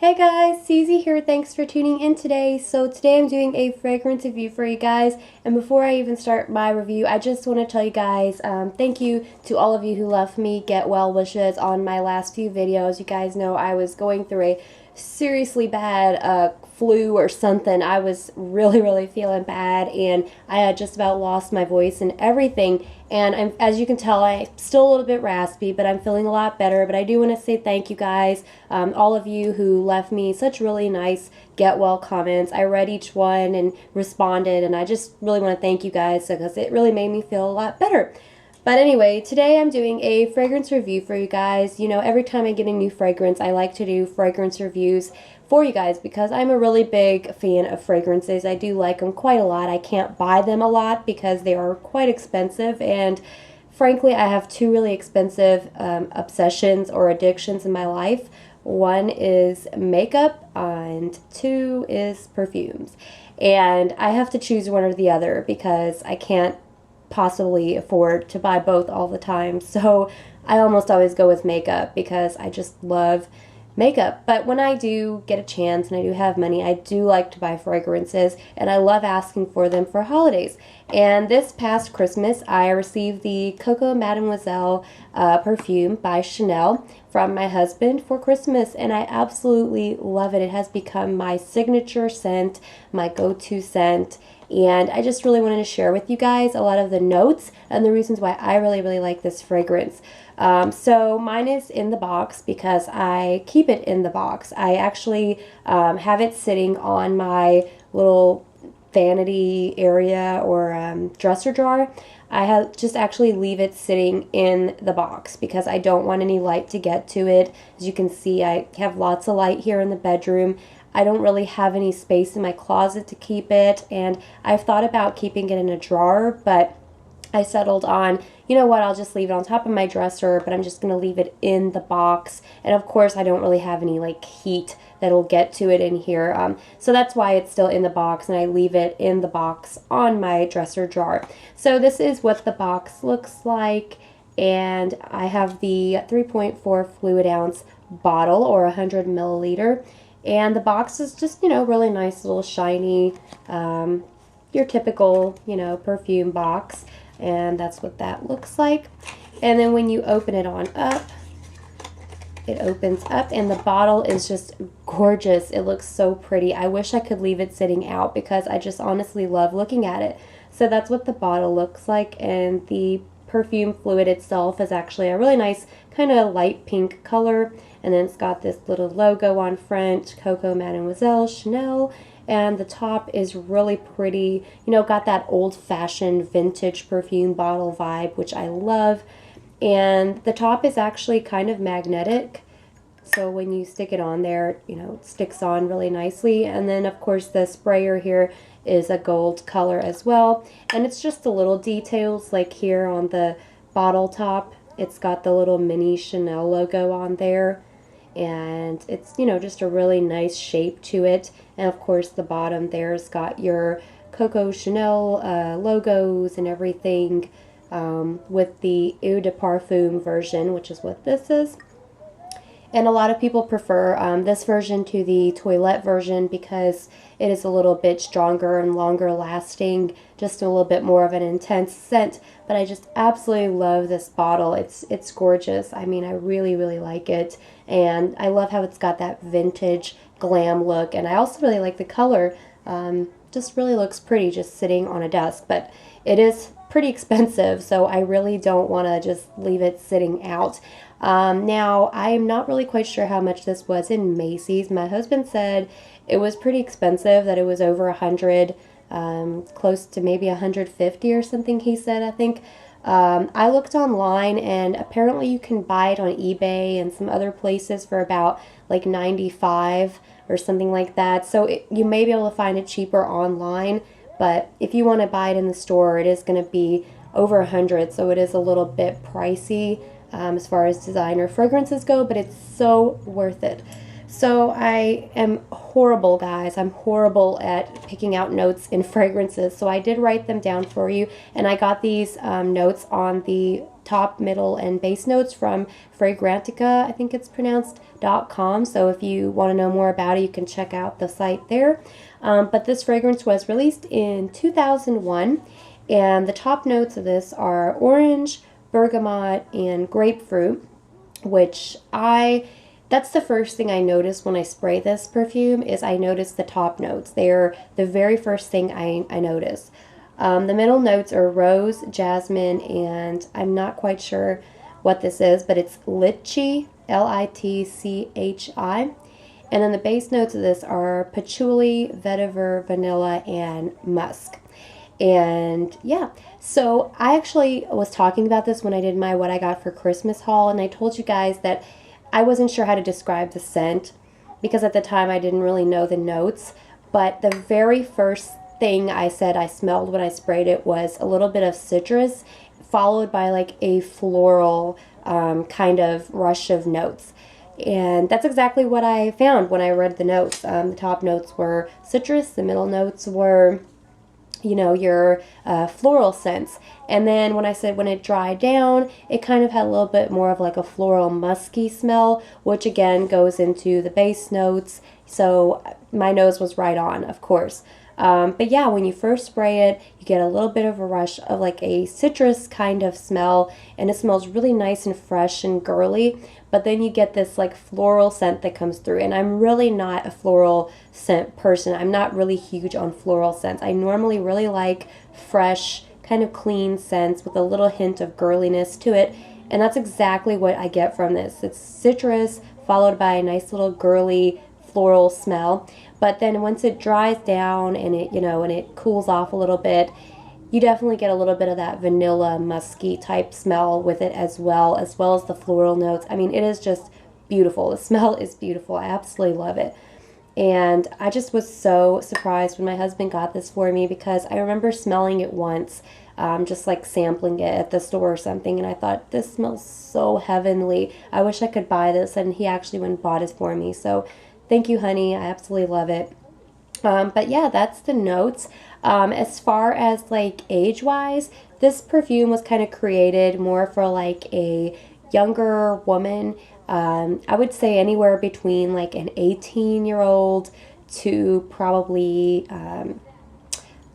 Hey guys, Cece here. Thanks for tuning in today. So today I'm doing a fragrance review for you guys. And before I even start my review, I just want to tell you guys thank you to all of you who left me get well wishes on my last few videos. You guys know I was going through a seriously bad flu or something. I was really feeling bad, and I had just about lost my voice and everything. And as you can tell, I'm still a little bit raspy, but I'm feeling a lot better. But I do want to say thank you guys, all of you who left me such really nice get well comments. I read each one and responded, and I just really want to thank you guys because it really made me feel a lot better. But anyway, today I'm doing a fragrance review for you guys. You know, every time I get a new fragrance, I like to do fragrance reviews for you guys because I'm a really big fan of fragrances. I do like them quite a lot. I can't buy them a lot because they are quite expensive, and frankly, I have two really expensive obsessions or addictions in my life. One is makeup and two is perfumes. And I have to choose one or the other because I can't possibly afford to buy both all the time. So I almost always go with makeup because I just love makeup. But when I do get a chance and I do have money, I do like to buy fragrances, and I love asking for them for holidays. And this past Christmas, I received the Coco Mademoiselle perfume by Chanel from my husband for Christmas, and I absolutely love it. It has become my signature scent, my go-to scent, and I just really wanted to share with you guys a lot of the notes and the reasons why I really like this fragrance. So mine is in the box because I keep it in the box. I actually have it sitting on my little vanity area or dresser drawer. I have just actually leave it sitting in the box because I don't want any light to get to it. As you can see, I have lots of light here in the bedroom. I don't really have any space in my closet to keep it, and I've thought about keeping it in a drawer, but I settled on, you know what, I'll just leave it on top of my dresser, but I'm just going to leave it in the box. And of course, I don't really have any like heat that'll get to it in here. So that's why it's still in the box, and I leave it in the box on my dresser drawer. So this is what the box looks like, and I have the 3.4 fluid ounce bottle or 100 milliliter. And the box is just, you know, really nice, little shiny, your typical, you know, perfume box. And that's what that looks like. And then when you open it on up, it opens up, and the bottle is just gorgeous. It looks so pretty. I wish I could leave it sitting out because I just honestly love looking at it. So that's what the bottle looks like, and the perfume fluid itself is actually a really nice kind of light pink color, and then it's got this little logo on front, Coco Mademoiselle, Chanel, and the top is really pretty, you know, got that old-fashioned vintage perfume bottle vibe, which I love. And the top is actually kind of magnetic, so when you stick it on there, you know, it sticks on really nicely. And then of course the sprayer here is a gold color as well, and it's just the little details like here on the bottle top, it's got the little mini Chanel logo on there, and it's, you know, just a really nice shape to it. And of course the bottom there's got your Coco Chanel logos and everything, with the Eau de Parfum version, which is what this is. And a lot of people prefer this version to the toilette version because it is a little bit stronger and longer lasting, just a little bit more of an intense scent. But I just absolutely love this bottle. It's gorgeous. I mean, I really like it. And I love how it's got that vintage glam look. And I also really like the color. Just really looks pretty just sitting on a desk. But it is pretty expensive, so I really don't want to just leave it sitting out. Now, I'm not really quite sure how much this was in Macy's. My husband said it was pretty expensive, that it was over 100, close to maybe 150 or something, he said, I think. I looked online, and apparently you can buy it on eBay and some other places for about like 95 or something like that. So you may be able to find it cheaper online, but if you want to buy it in the store, it is going to be over 100, so it is a little bit pricey as far as designer fragrances go, but it's so worth it. So I am horrible, guys. I'm horrible at picking out notes in fragrances, so I did write them down for you, and I got these notes on the top, middle, and base notes from Fragrantica, I think it's pronounced, .com. So if you want to know more about it, you can check out the site there. But this fragrance was released in 2001, and the top notes of this are orange, bergamot, and grapefruit, which that's the first thing I noticed when I spray this perfume, is I noticed the top notes. They're the very first thing I noticed. The middle notes are rose, jasmine, and I'm not quite sure what this is, but it's litchi, Litchi. And then the base notes of this are patchouli, vetiver, vanilla, and musk. And yeah, so I actually was talking about this when I did my what I got for Christmas haul, and I told you guys that I wasn't sure how to describe the scent because at the time I didn't really know the notes, but the very first thing I said I smelled when I sprayed it was a little bit of citrus, followed by like a floral kind of rush of notes. And that's exactly what I found when I read the notes. The top notes were citrus, the middle notes were, you know, your floral scents. And then when I said when it dried down, it kind of had a little bit more of like a floral musky smell, which again goes into the base notes. So my nose was right on, of course. But yeah, when you first spray it, you get a little bit of a rush of like a citrus kind of smell, and it smells really nice and fresh and girly. But then you get this like floral scent that comes through, and I'm really not a floral scent person. I'm not really huge on floral scents. I normally really like fresh, kind of clean scents with a little hint of girliness to it, and that's exactly what I get from this. It's citrus followed by a nice little girly floral smell. But then once it dries down and it, you know, and it cools off a little bit, you definitely get a little bit of that vanilla musky type smell with it as well as the floral notes. I mean, it is just beautiful. The smell is beautiful. I absolutely love it. And I just was so surprised when my husband got this for me, because I remember smelling it once, just like sampling it at the store or something, and I thought, this smells so heavenly. I wish I could buy this, and he actually went and bought it for me. So thank you, honey. I absolutely love it. But yeah, that's the notes. As far as like age-wise, this perfume was kind of created more for like a younger woman. I would say anywhere between like an 18-year-old to probably, I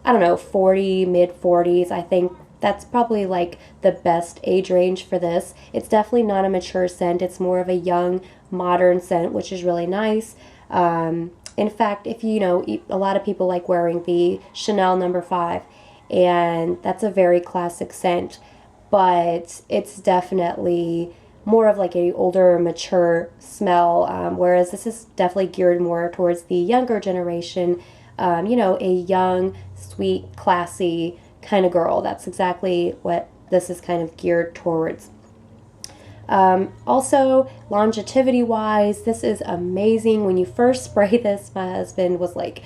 don't know, 40, mid-40s. I think that's probably like the best age range for this. It's definitely not a mature scent. It's more of a young, modern scent, which is really nice. In fact, if you know, a lot of people like wearing the Chanel No. 5, and that's a very classic scent, but it's definitely more of like a older, mature smell, whereas this is definitely geared more towards the younger generation, you know, a young, sweet, classy kind of girl. That's exactly what this is kind of geared towards. Also, longevity wise, this is amazing. When you first spray this, my husband was like,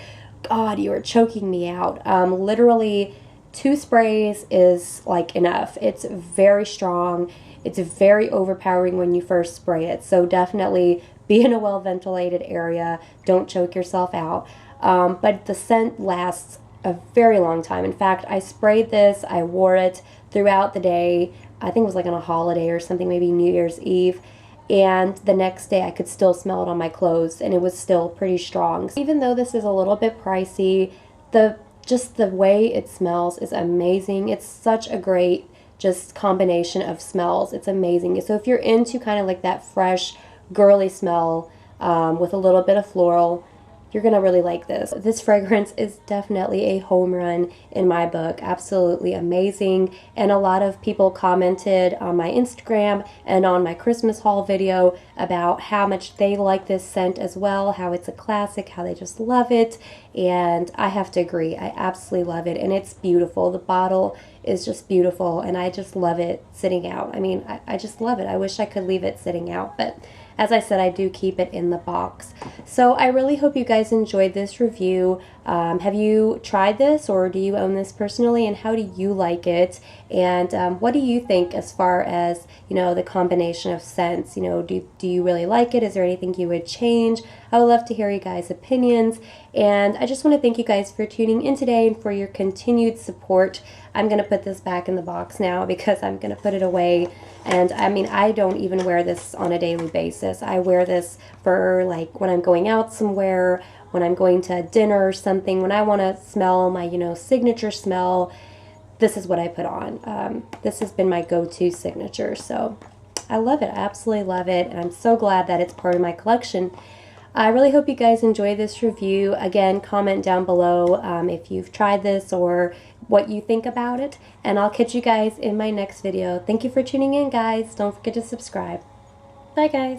God, you are choking me out. Literally 2 sprays is like enough. It's very strong. It's very overpowering when you first spray it. So definitely be in a well ventilated area. Don't choke yourself out. But the scent lasts a very long time. In fact, I sprayed this, I wore it throughout the day. I think it was like on a holiday or something, maybe New Year's Eve. And the next day I could still smell it on my clothes, and it was still pretty strong. So even though this is a little bit pricey, just the way it smells is amazing. It's such a great just combination of smells. It's amazing. So if you're into kind of like that fresh, girly smell with a little bit of floral, you're going to really like this. This fragrance is definitely a home run in my book. Absolutely amazing. And a lot of people commented on my Instagram and on my Christmas haul video about how much they like this scent as well, how it's a classic, how they just love it. And I have to agree. I absolutely love it. And it's beautiful. The bottle is just beautiful. And I just love it sitting out. I mean, I just love it. I wish I could leave it sitting out, but as I said, I do keep it in the box. So I really hope you guys enjoyed this review. Have you tried this, or do you own this personally, and how do you like it? And what do you think as far as, you know, the combination of scents? You know, do you really like it? Is there anything you would change? I would love to hear you guys' opinions. And I just want to thank you guys for tuning in today and for your continued support. I'm going to put this back in the box now because I'm going to put it away. And I mean, I don't even wear this on a daily basis. I wear this for like when I'm going out somewhere, when I'm going to dinner or something, when I want to smell my, you know, signature smell. This is what I put on. This has been my go-to signature. So I love it. I absolutely love it. And I'm so glad that it's part of my collection. I really hope you guys enjoy this review. Again, comment down below if you've tried this or what you think about it. And I'll catch you guys in my next video. Thank you for tuning in, guys. Don't forget to subscribe. Bye, guys.